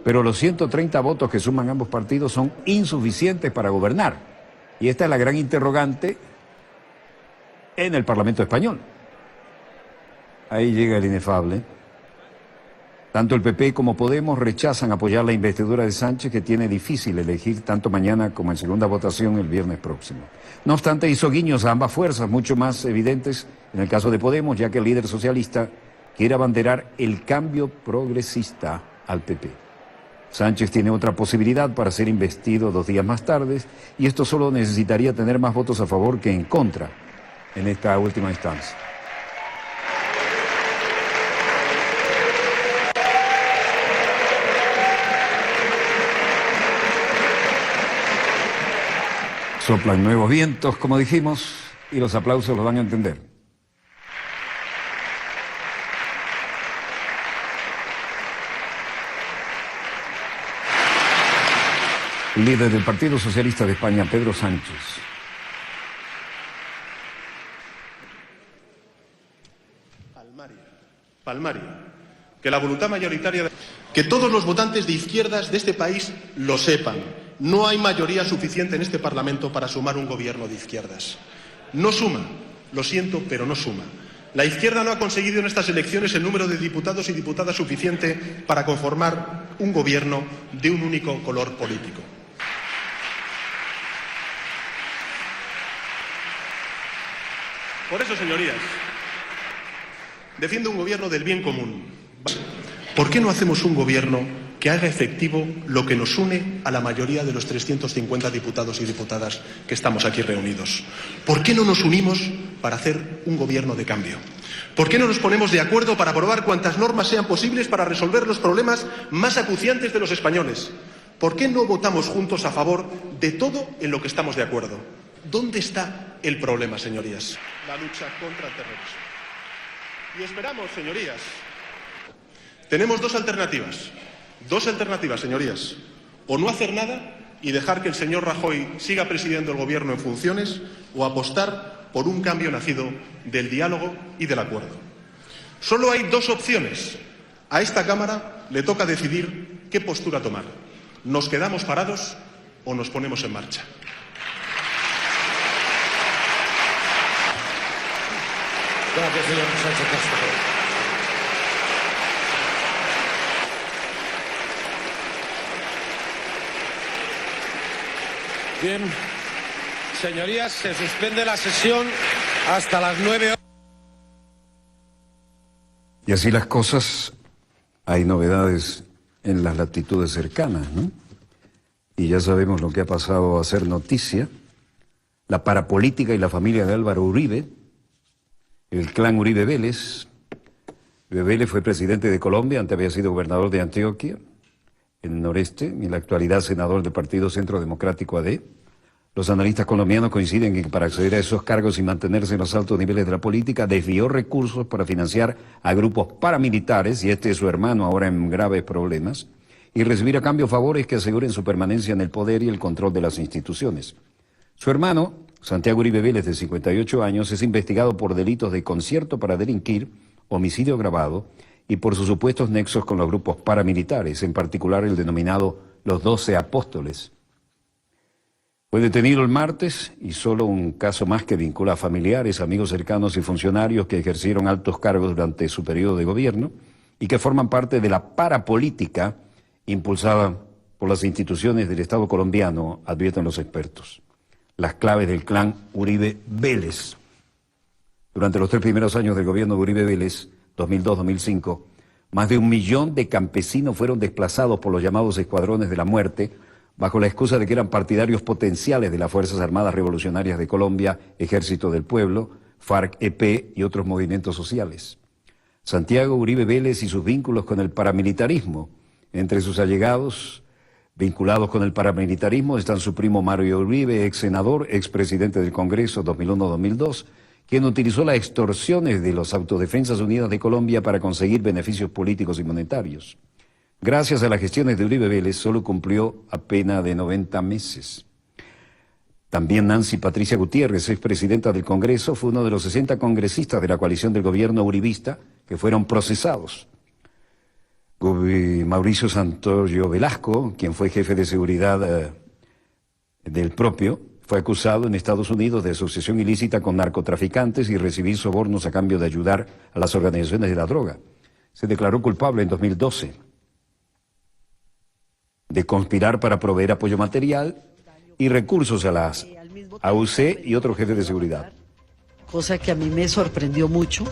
pero los 130 votos que suman ambos partidos son insuficientes para gobernar. Y esta es la gran interrogante en el Parlamento español. Ahí llega el inefable. Tanto el PP como Podemos rechazan apoyar la investidura de Sánchez, que tiene difícil elegir tanto mañana como en segunda votación el viernes próximo. No obstante, hizo guiños a ambas fuerzas, mucho más evidentes en el caso de Podemos, ya que el líder socialista quiere abanderar el cambio progresista al PP. Sánchez tiene otra posibilidad para ser investido 2 días más tarde, y esto solo necesitaría tener más votos a favor que en contra en esta última instancia. Soplan nuevos vientos, como dijimos, y los aplausos los van a entender. El líder del Partido Socialista de España, Pedro Sánchez. Palmaria. Que la voluntad mayoritaria, que todos los votantes de izquierdas de este país lo sepan. No hay mayoría suficiente en este Parlamento para sumar un gobierno de izquierdas. No suma, lo siento, pero no suma. La izquierda no ha conseguido en estas elecciones el número de diputados y diputadas suficiente para conformar un gobierno de un único color político. Por eso, señorías, defiendo un gobierno del bien común. ¿Por qué no hacemos un gobierno que haga efectivo lo que nos une a la mayoría de los 350 diputados y diputadas que estamos aquí reunidos? ¿Por qué no nos unimos para hacer un gobierno de cambio? ¿Por qué no nos ponemos de acuerdo para aprobar cuantas normas sean posibles para resolver los problemas más acuciantes de los españoles? ¿Por qué no votamos juntos a favor de todo en lo que estamos de acuerdo? ¿Dónde está el problema, señorías? La lucha contra el terrorismo. Y esperamos, señorías. Tenemos dos alternativas. Dos alternativas, señorías. O no hacer nada y dejar que el señor Rajoy siga presidiendo el gobierno en funciones, o apostar por un cambio nacido del diálogo y del acuerdo. Solo hay dos opciones. A esta Cámara le toca decidir qué postura tomar. ¿Nos quedamos parados o nos ponemos en marcha? Gracias, señor Sánchez Castro. Bien, señorías, se suspende la sesión hasta las 9 horas. Y así las cosas, hay novedades en las latitudes cercanas, ¿no? Y ya sabemos lo que ha pasado a ser noticia. La parapolítica y la familia de Álvaro Uribe, el clan Uribe Vélez. Uribe Vélez fue presidente de Colombia, antes había sido gobernador de Antioquia, en el noreste, y en la actualidad senador del Partido Centro Democrático AD. Los analistas colombianos coinciden en que para acceder a esos cargos y mantenerse en los altos niveles de la política, desvió recursos para financiar a grupos paramilitares, y este es su hermano ahora en graves problemas, y recibir a cambio favores que aseguren su permanencia en el poder y el control de las instituciones. Su hermano, Santiago Uribe Vélez, de 58 años, es investigado por delitos de concierto para delinquir, homicidio agravado y por sus supuestos nexos con los grupos paramilitares, en particular el denominado los 12 Apóstoles. Fue detenido el martes y solo un caso más que vincula a familiares, amigos cercanos y funcionarios que ejercieron altos cargos durante su periodo de gobierno y que forman parte de la parapolítica impulsada por las instituciones del Estado colombiano, advierten los expertos. Las claves del clan Uribe Vélez. Durante los 3 primeros años del gobierno de Uribe Vélez, 2002-2005, más de 1 millón de campesinos fueron desplazados por los llamados escuadrones de la muerte, bajo la excusa de que eran partidarios potenciales de las Fuerzas Armadas Revolucionarias de Colombia, Ejército del Pueblo, FARC-EP y otros movimientos sociales. Santiago Uribe Vélez y sus vínculos con el paramilitarismo. Entre sus allegados vinculados con el paramilitarismo están su primo Mario Uribe, ex senador, ex presidente del Congreso 2001-2002, quien utilizó las extorsiones de los Autodefensas Unidas de Colombia para conseguir beneficios políticos y monetarios. Gracias a las gestiones de Uribe Vélez, solo cumplió a pena de 90 meses. También Nancy Patricia Gutiérrez, expresidenta del Congreso, fue uno de los 60 congresistas de la coalición del gobierno uribista que fueron procesados. Mauricio Santoyo Velasco, quien fue jefe de seguridad del propio, fue acusado en Estados Unidos de asociación ilícita con narcotraficantes y recibir sobornos a cambio de ayudar a las organizaciones de la droga. Se declaró culpable en 2012 de conspirar para proveer apoyo material y recursos a las AUC y otros jefes de seguridad. Cosa que a mí me sorprendió mucho.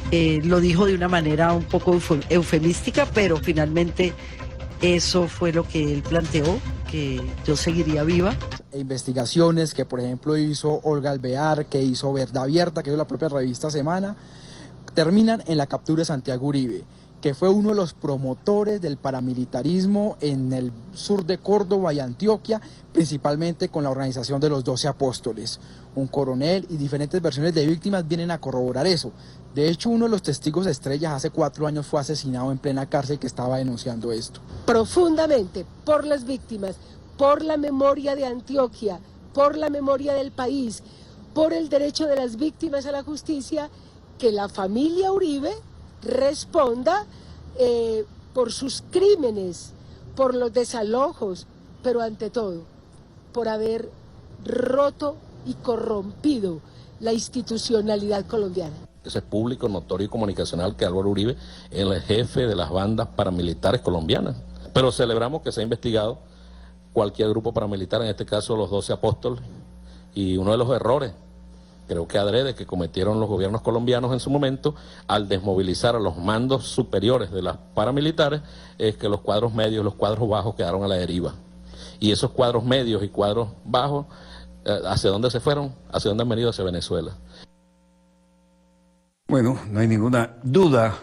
Lo dijo de una manera un poco eufemística, pero finalmente eso fue lo que él planteó, que yo seguiría viva. Investigaciones que, por ejemplo, hizo Olga Alvear, que hizo Verdad Abierta, que es la propia revista Semana, terminan en la captura de Santiago Uribe, que fue uno de los promotores del paramilitarismo en el sur de Córdoba y Antioquia, principalmente con la organización de los 12 Apóstoles. Un coronel y diferentes versiones de víctimas vienen a corroborar eso. De hecho, uno de los testigos estrellas hace 4 años fue asesinado en plena cárcel que estaba denunciando esto. Profundamente por las víctimas, por la memoria de Antioquia, por la memoria del país, por el derecho de las víctimas a la justicia, que la familia Uribe responda por sus crímenes, por los desalojos, pero ante todo, por haber roto y corrompido la institucionalidad colombiana. Ese es público, notorio y comunicacional que Álvaro Uribe es el jefe de las bandas paramilitares colombianas. Pero celebramos que se ha investigado cualquier grupo paramilitar, en este caso los 12 Apóstoles, y uno de los errores, creo que adrede, que cometieron los gobiernos colombianos en su momento al desmovilizar a los mandos superiores de las paramilitares, es que los cuadros medios, los cuadros bajos quedaron a la deriva. Y esos cuadros medios y cuadros bajos, ¿hacia dónde se fueron? ¿Hacia dónde han venido? Hacia Venezuela. Bueno, no hay ninguna duda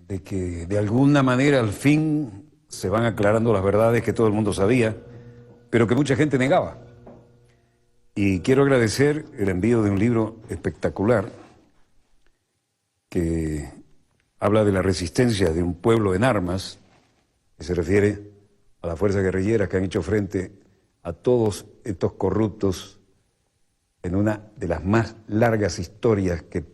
de que de alguna manera al fin se van aclarando las verdades que todo el mundo sabía, pero que mucha gente negaba. Y quiero agradecer el envío de un libro espectacular que habla de la resistencia de un pueblo en armas, que se refiere a las fuerzas guerrilleras que han hecho frente a todos estos corruptos en una de las más largas historias que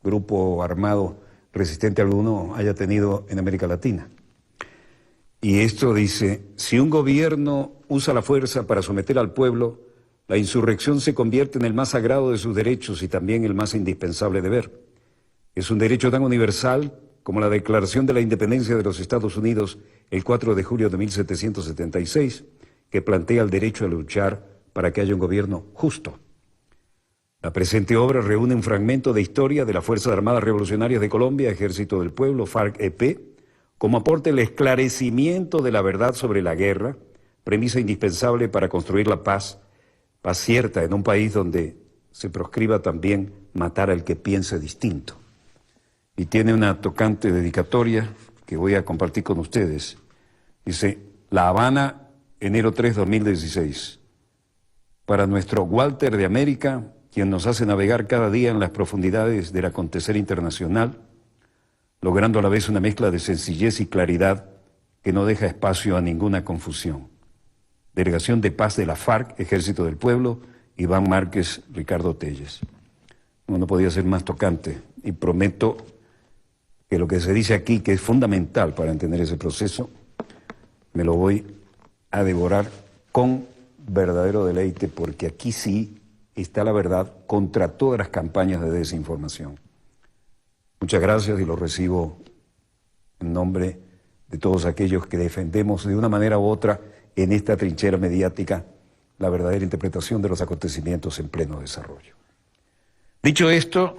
grupo armado resistente alguno haya tenido en América Latina. Y esto dice: si un gobierno usa la fuerza para someter al pueblo, la insurrección se convierte en el más sagrado de sus derechos y también el más indispensable deber. Es un derecho tan universal como la Declaración de la Independencia de los Estados Unidos el 4 de julio de 1776, que plantea el derecho a luchar para que haya un gobierno justo. La presente obra reúne un fragmento de historia de las Fuerzas Armadas Revolucionarias de Colombia, Ejército del Pueblo, FARC-EP, como aporte el esclarecimiento de la verdad sobre la guerra, premisa indispensable para construir la paz cierta en un país donde se proscriba también matar al que piense distinto. Y tiene una tocante dedicatoria que voy a compartir con ustedes. Dice: La Habana, enero 3, 2016. Para nuestro Walter de América, quien nos hace navegar cada día en las profundidades del acontecer internacional, logrando a la vez una mezcla de sencillez y claridad que no deja espacio a ninguna confusión. Delegación de Paz de la FARC, Ejército del Pueblo, Iván Márquez, Ricardo Telles. No podía ser más tocante, y prometo que lo que se dice aquí, que es fundamental para entender ese proceso, me lo voy a devorar con verdadero deleite, porque aquí sí está la verdad contra todas las campañas de desinformación. Muchas gracias y lo recibo en nombre de todos aquellos que defendemos de una manera u otra en esta trinchera mediática la verdadera interpretación de los acontecimientos en pleno desarrollo. Dicho esto,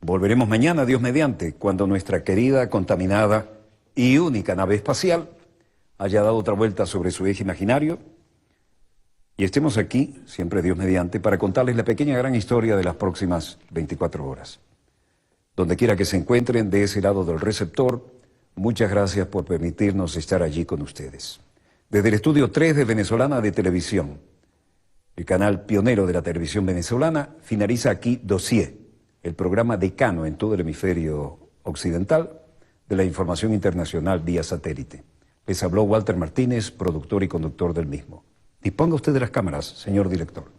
volveremos mañana, Dios mediante, cuando nuestra querida, contaminada y única nave espacial haya dado otra vuelta sobre su eje imaginario y estemos aquí, siempre Dios mediante, para contarles la pequeña gran historia de las próximas 24 horas. Donde quiera que se encuentren de ese lado del receptor, muchas gracias por permitirnos estar allí con ustedes. Desde el estudio 3 de Venezolana de Televisión, el canal pionero de la televisión venezolana, finaliza aquí Dossier, el programa decano en todo el hemisferio occidental de la información internacional vía satélite. Les habló Walter Martínez, productor y conductor del mismo. Disponga usted de las cámaras, señor director.